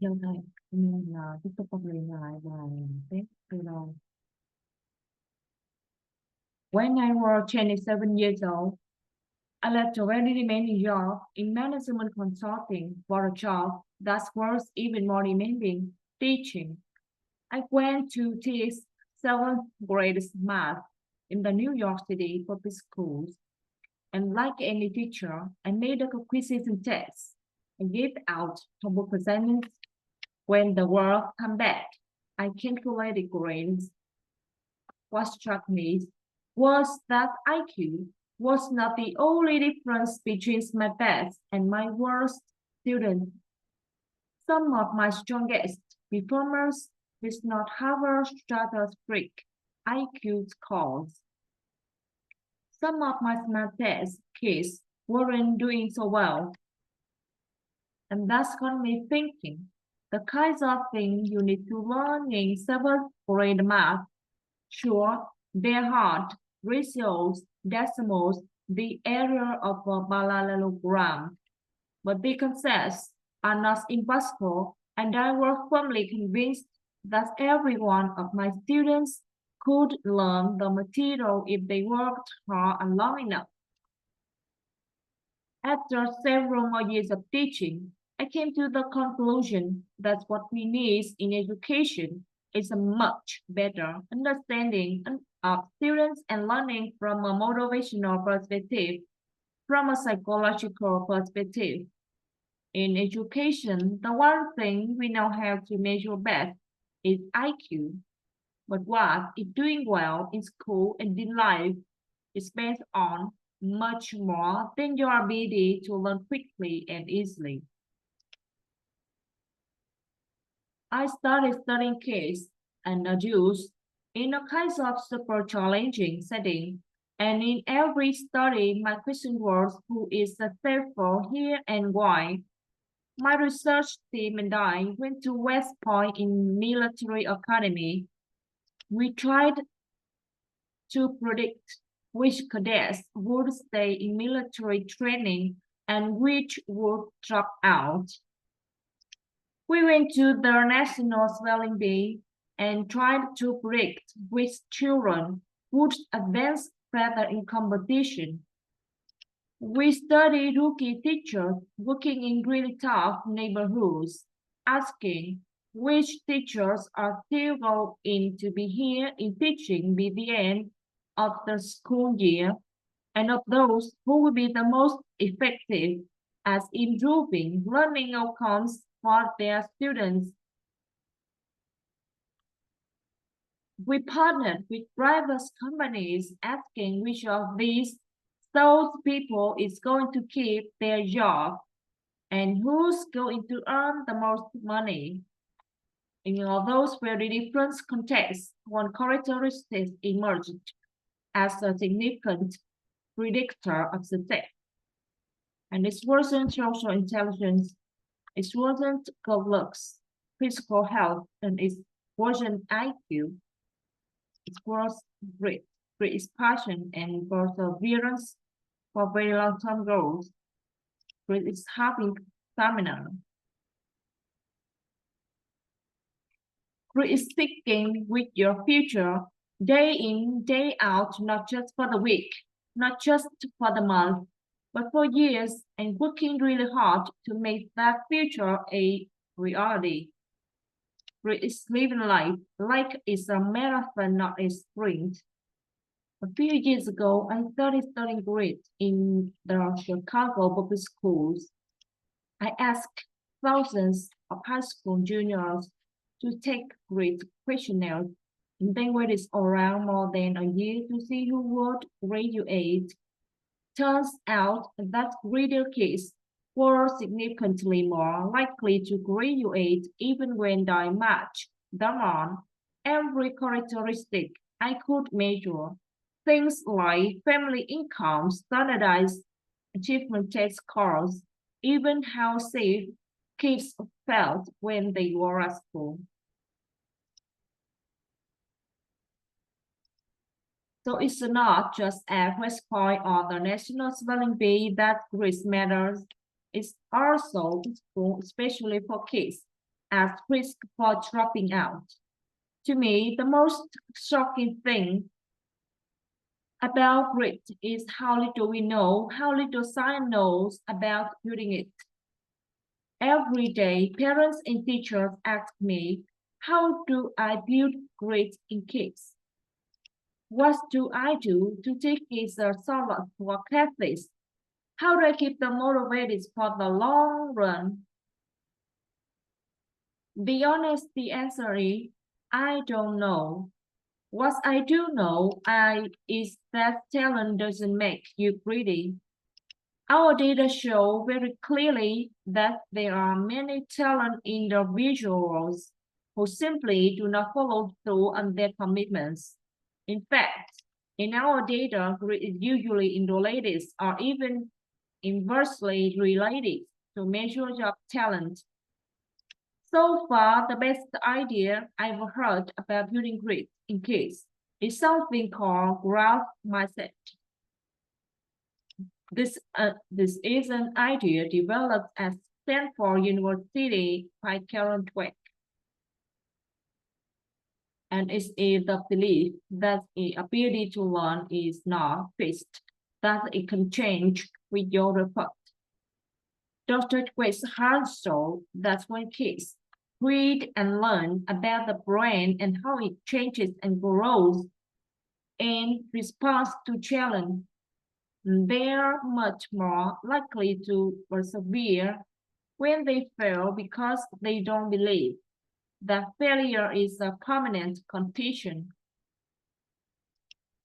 Giờ này mình tiếp tục học luyện lại bài test từ đầu. When I was 27 years old, I left a very demanding job in management consulting for a job that was even more demanding, teaching. I went to teach seventh grade math in the New York City public schools, and like any teacher, I made a quizzes and tests. I gave out homework assignments. When the world came back, I calculated grades. What struck me was that IQ was not the only difference between my best and my worst students. Some of my strongest performers did not have a stratospheric IQ scores. Some of my smartest kids weren't doing so well, and that's got me thinking the kinds of things you need to learn in seventh grade math. Sure, they're hard, ratios, decimals, the area of a parallelogram, but the concepts are not impossible, and I was firmly convinced that every one of my students could learn the material if they worked hard and long enough. After several more years of teaching, I came to the conclusion that what we need in education is a much better understanding of students and learning from a motivational perspective, from a psychological perspective. In education, the one thing we know how to measure best is IQ. But what is doing well in school and in life is based on much more than your ability to learn quickly and easily. I started studying kids and adults in a kind of super challenging setting, and in every study, my question was who is successful here and why. My research team and I went to West Point in military academy. We tried to predict which cadets would stay in military training and which would drop out. We went to the National Spelling Bee and tried to predict which children would advance further in competition. We studied rookie teachers working in really tough neighborhoods, asking which teachers are still going to be here in teaching by the end of the school year, and of those who will be the most effective at improving learning outcomes for their students. We partnered with private companies asking which of these those people is going to keep their job and who's going to earn the most money. In all those very different contexts, one characteristic emerged as a significant predictor of success. And it wasn't social intelligence, it wasn't good looks, physical health, and it wasn't IQ. It was great passion and perseverance for very long-term goals. Grit is having stamina. Grit is sticking with your future day in, day out, not just for the week, not just for the month, but for years, and working really hard to make that future a reality. Grit is living life like it's a marathon, not a sprint. A few years ago, I started studying grit in the Chicago public schools. I asked thousands of high school juniors to take grit questionnaires, and they waited around more than a year to see who would graduate. Turns out that grittier kids were significantly more likely to graduate even when they matched them on every characteristic I could measure. Things like family income, standardized achievement test scores, even how safe kids felt when they were at school. So it's not just at West Point or the National Spelling Bee that grades matters. It's also in school, especially for kids at risk for dropping out. To me, the most shocking thing about grit is how little we know, how little science knows about building it. Every day, parents and teachers ask me, how do I build grit in kids? What do I do to take kids solid for classes? How do I keep them motivated for the long run? Be honest, the answer is, I don't know. What I do know is that talent doesn't make you greedy. Our data show very clearly that there are many talented individuals who simply do not follow through on their commitments. In fact, in our data, grit is usually interrelated or even inversely related to measures of talent. So far, the best idea I've heard about building grit in kids is something called growth mindset. This is an idea developed at Stanford University by Karen Dweck. And it's the belief that the ability to learn is not fixed, that it can change with your effort. Dr. Dweck also that when kids read and learn about the brain and how it changes and grows in response to challenge, they are much more likely to persevere when they fail because they don't believe that failure is a permanent condition.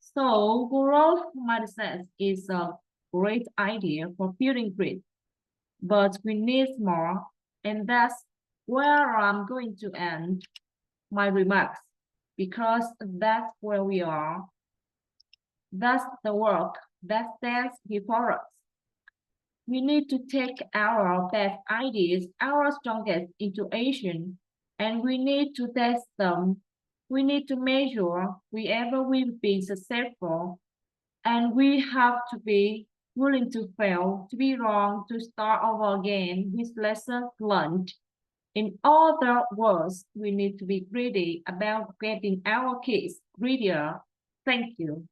So growth mindset is a great idea for building grit, but we need more, and that's where I'm going to end my remarks, because that's where we are. That's the work that stands before us. We need to take our best ideas, our strongest intuition, and we need to test them. We need to measure wherever we've been successful, and we have to be willing to fail, to be wrong, to start over again with lessons learned. In other words, we need to be greedy about getting our kids greedier. Thank you.